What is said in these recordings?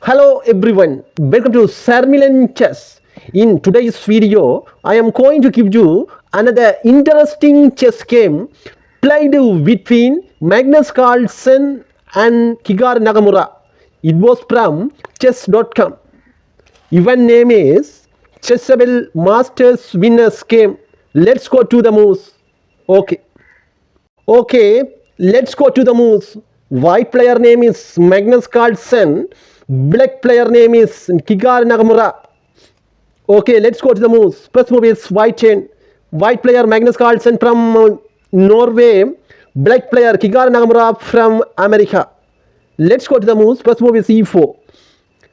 Hello everyone, welcome to Sarmilan Chess. In today's video, I am going to give you another interesting chess game played between Magnus Carlsen and Hikaru Nakamura. It was from chess.com. Event name is Chessable Masters Winners Game. Let's go to the moves. Okay, let's go to the moves. White player name is Magnus Carlsen. Black player name is Hikaru Nakamura. Okay, let's go to the moves. First move is white chain. White player Magnus Carlsen from Norway. Black player Hikaru Nakamura from America. Let's go to the moves. First move is e4.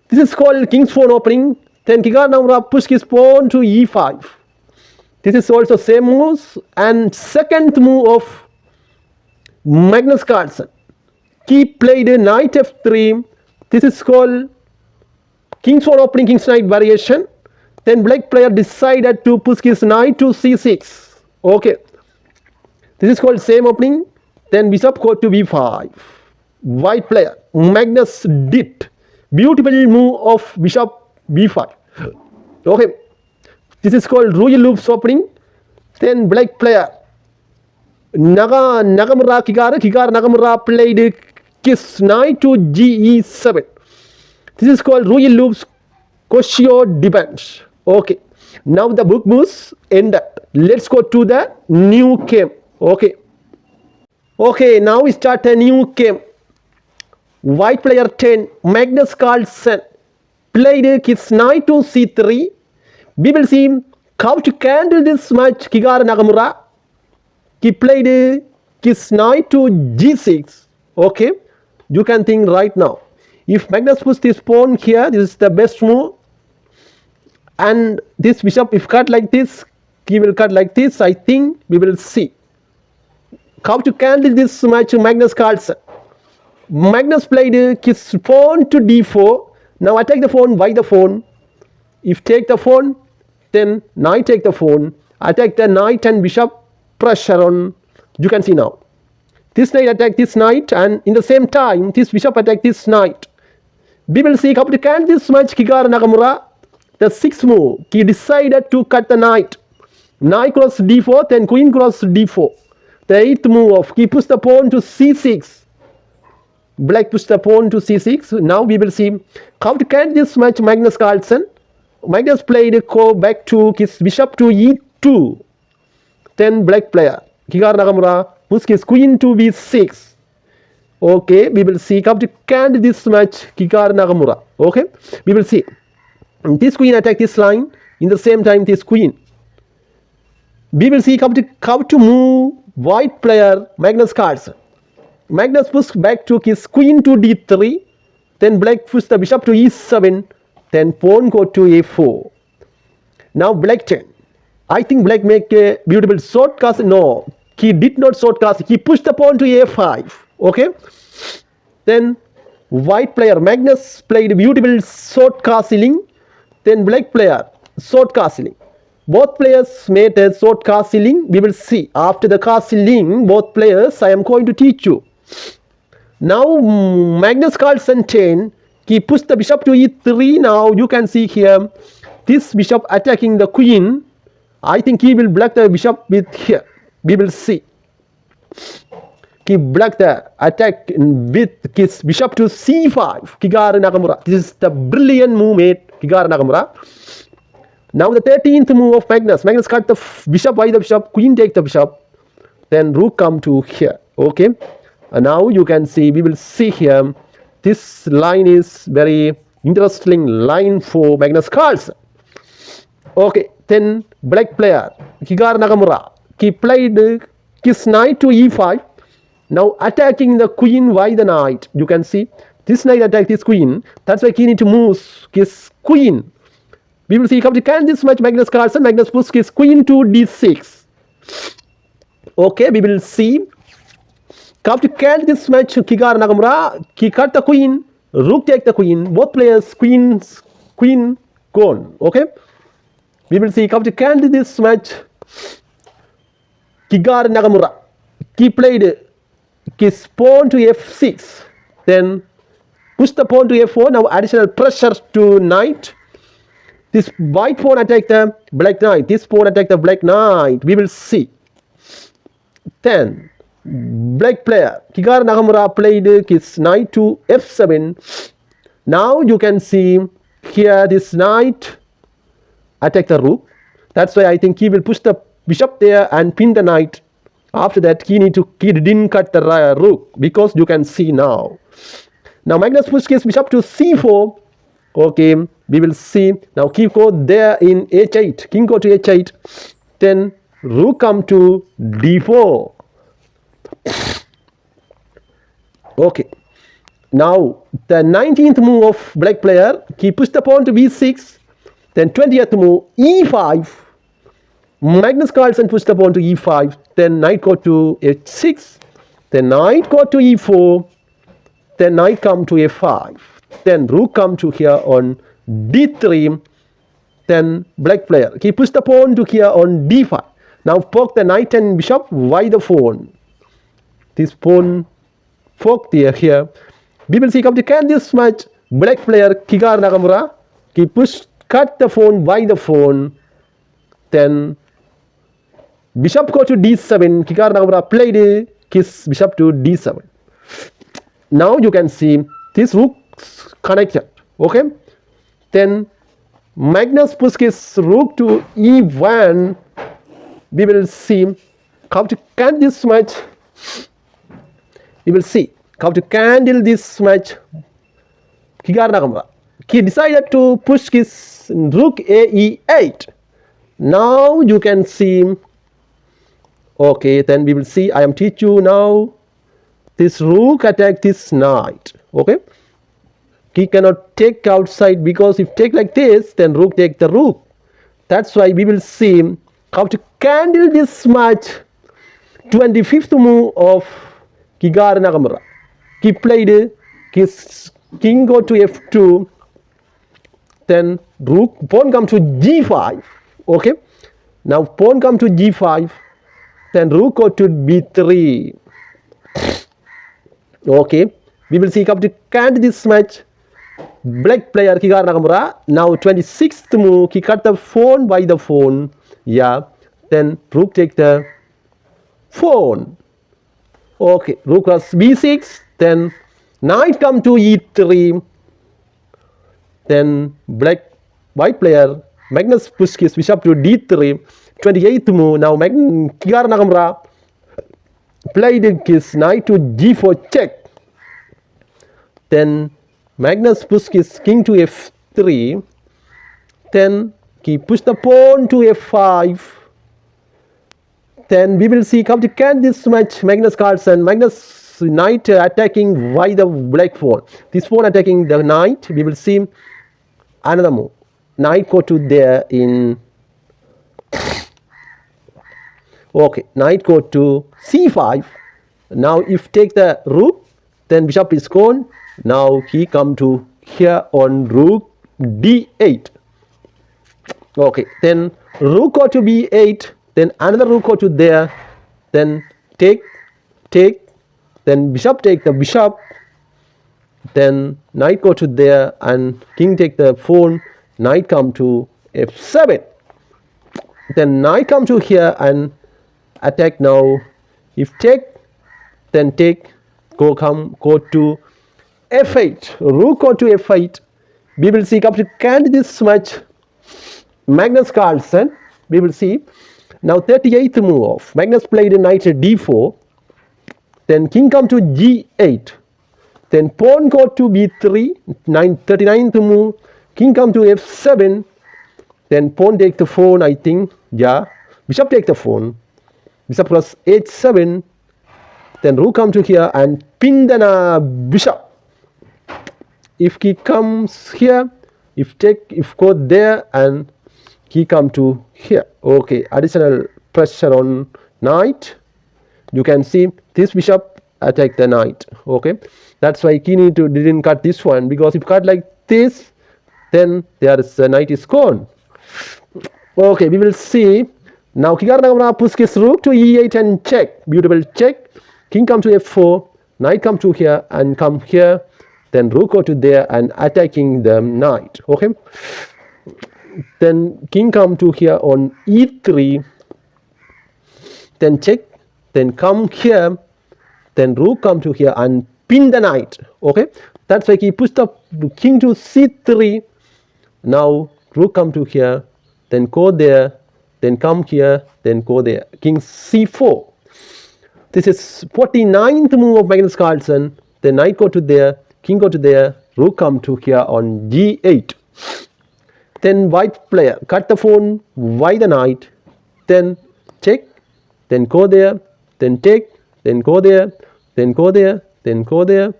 This is called king's pawn opening. Then Hikaru Nakamura push his pawn to e5. This is also same moves. And second move of Magnus Carlsen. He played knight f3. This is called king's pawn opening, king's knight variation. Then black player decided to push his knight to c6. Okay. This is called same opening. Then bishop go to b5. White player Magnus did beautiful move of bishop b5. Okay. This is called royal loops opening. Then black player Nakamura Hikaru Nakamura played kiss knight to ge7. This is called royal loops Cosio depends. Okay. Now the book moves ended. Let's go to the new game. Okay, now we start a new game. White player 10 Magnus Carlsen played his knight to c3. We will see how to handle this match. Hikaru Nakamura, he played his knight to g6. Okay, you can think right now. If Magnus puts this pawn here, this is the best move. And this bishop, if cut like this, he will cut like this. I think we will see how to handle this match. Magnus Carlsen. Magnus played his pawn to d4. Now attack the pawn by the pawn. If take the pawn, then knight take the pawn. Attack the knight and bishop. Pressure on. You can see now. This knight attack this knight, and in the same time, this bishop attack this knight. We will see how to handle this match. Hikaru Nakamura. The sixth move, he decided to cut the knight. Knight cross d4, then queen cross d4. The eighth move of he pushed the pawn to c6. Black pushed the pawn to c6. Now we will see how to handle this match. Magnus Carlsen. Magnus played go back to his bishop to e2. Then black player Hikaru Nakamura pushed his queen to b6. Okay, we will see how to handle this match. Hikaru Nakamura. Okay, we will see. This queen attack this line. In the same time, this queen. We will see how to move white player Magnus Carlsen. Magnus pushed back to his queen to d3. Then black pushed the bishop to e7. Then pawn go to a4. Now black chain. I think black make a beautiful short cast. No, he did not short cast. He pushed the pawn to a5. Okay. Then white player Magnus played beautiful short castling. Then black player short castling. Both players made a short castling. We will see after the castling both players. I am going to teach you. Now Magnus Carlsen chain. He pushed the bishop to e3. Now you can see here this bishop attacking the queen. I think he will block the bishop with here. We will see. He blocked the attack with his bishop to c5. Hikaru Nakamura. This is the brilliant move made Hikaru Nakamura. Now the 13th move of Magnus. Magnus cut the bishop by the bishop. Queen take the bishop. Then rook come to here. Okay. And now you can see. We will see here. This line is very interesting line for Magnus Carlsen. Okay. Then black player Hikaru Nakamura. He played his knight to e5. Now attacking the queen by the knight. You can see this knight attack this queen. That's why he need to move his queen. We will see how to handle this match. Magnus Carlsen. Magnus pushed his queen to d6. Okay, we will see how to handle this match. Hikaru Nakamura. He cut the queen. Rook take the queen. Both players queen gone. Okay. We will see how to handle this match. Hikaru Nakamura. He played his pawn to f6. Then push the pawn to f4. Now additional pressure to knight. This white pawn attack the black knight. This pawn attack the black knight. We will see. Then black player Hikaru Nakamura played his knight to f7. Now you can see here this knight attack the rook. That's why I think he will push the bishop there and pin the knight. After that he didn't cut the rook, because you can see now. Now Magnus pushed his bishop to c4. Okay, we will see. Now king go there in h8. King go to h8. Then rook come to d4. Okay. Now the 19th move of black player, he pushed the pawn to b6. Then 20th move e5. Magnus Carlsen pushed the pawn to e5. Then knight go to h6. Then knight go to e4. Then knight come to f5. Then rook come to here on d3. Then black player, he pushed the pawn to here on d5. Now poke the knight and bishop by the pawn. This pawn poke here. We will see come to can this match. Black player Hikaru Nakamura, he cut the pawn by the pawn. Then bishop go to d7. Hikaru Nakamura played his bishop to d7. Now you can see this rook connected. Okay. Then Magnus pushed his rook to e1. We will see how to can this match. We will see how to handle this match. Hikaru Nakamura, he decided to push his rook a e8. Now you can see. Okay, then we will see. I am teach you now. This rook attack this knight. Okay, he cannot take outside, because if take like this, then rook take the rook. That's why we will see how to handle this match. 25th move of Hikaru Nakamura. He played his king go to f2. Then rook pawn come to g5. Okay, now pawn come to g5. Then rook go to b3. Okay, we will see how to handle this match. Black player Hikaru Nakamura. Now 26th move, he cut the pawn by the pawn. Yeah, then rook take the pawn. Okay, rook cross b6. Then knight come to e3. Then white player Magnus pushed his bishop to d3. 28th move. Now Hikaru Nakamura played his knight to g4 check. Then Magnus pushed his king to f3. Then he pushed the pawn to f5. Then we will see how to can this match. Magnus Carlsen, Magnus knight attacking by the black pawn. This pawn attacking the knight. We will see another move. Knight go to there in. Okay, knight go to c5. Now if take the rook, then bishop is gone. Now he come to here on rook d8. Okay, then rook go to b8. Then another rook go to there. Then take. Then bishop take the bishop. Then knight go to there and king take the pawn. Knight come to f7. Then knight come to here and attack now. If take, then take. Go to f8. Rook go to f8. We will see how to can this match. Magnus Carlsen. We will see. Now 38th move off. Magnus played a knight at d4. Then king come to g8. Then pawn go to b3. 39th move. King come to f7. Then pawn take the pawn, I think. Yeah. Bishop take the pawn. Bishop plus h7. Then rook come to here and pin the bishop. If he comes here, if go there, and he come to here. Okay, additional pressure on knight. You can see this bishop attack the knight. Okay, that's why he didn't cut this one, because if cut like this, then there is the knight is gone. Okay, we will see. Now Hikaru Nakamura pushes his rook to e8 and check. Beautiful check. King come to f4. Knight come to here and come here. then rook go to there and attacking the knight. Okay, then king come to here on e3, then check, then come here, then rook come to here and pin the knight. Okay, that's why he pushed up king to c3. Now rook come to here, then go there, then come here, then go there, king c4. This is 49th move of Magnus Carlsen. Then knight go to there, king go to there, rook come to here on g8. Then white player cut the pawn, why the knight, then check, then go there, then take, then go there, then go there, then go there.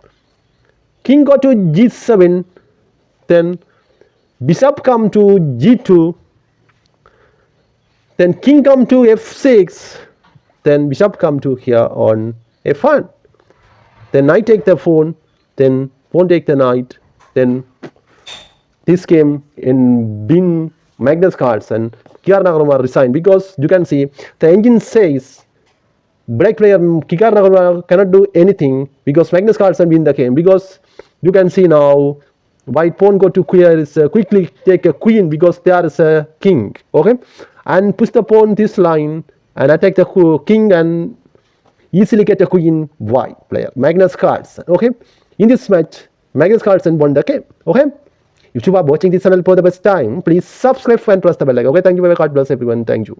King go to g7, then bishop come to g2, then king come to f6, then bishop come to here on f1. Then knight take the pawn, then pawn take the knight, then this game in bin Magnus Carlsen. Hikaru Nakamura resigned because you can see the engine says black player Hikaru Nakamura cannot do anything because Magnus Carlsen win the game, because you can see now white pawn go to queer is quickly take a queen because there is a king. Okay, and push the pawn this line and attack the king and easily get a queen. White player Magnus Carlsen. Okay, in this match Magnus Carlsen won the game. Okay, if you are watching this channel for the first time, please subscribe and press the bell icon. Okay, thank you very much. God bless everyone. Thank you.